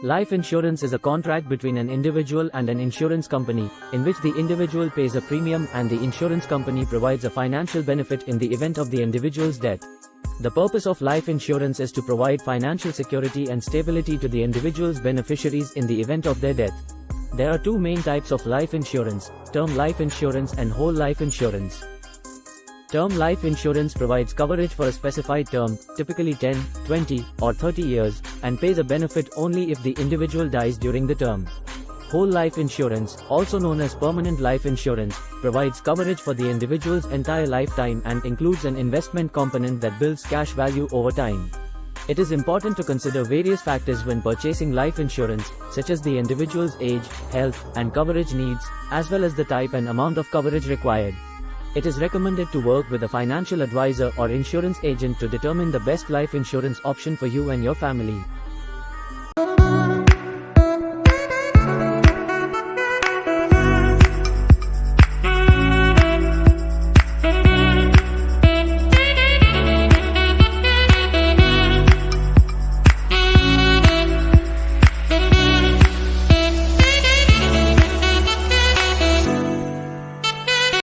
Life insurance is a contract between an individual and an insurance company, in which the individual pays a premium and the insurance company provides a financial benefit in the event of the individual's death. The purpose of life insurance is to provide financial security and stability to the individual's beneficiaries in the event of their death. There are two main types of life insurance: term life insurance and whole life insurance. Term life insurance provides coverage for a specified term, typically 10, 20, or 30 years, and pays a benefit only if the individual dies during the term. Whole life insurance, also known as permanent life insurance, provides coverage for the individual's entire lifetime and includes an investment component that builds cash value over time. It is important to consider various factors when purchasing life insurance, such as the individual's age, health, and coverage needs, as well as the type and amount of coverage required. It is recommended to work with a financial advisor or insurance agent to determine the best life insurance option for you and your family.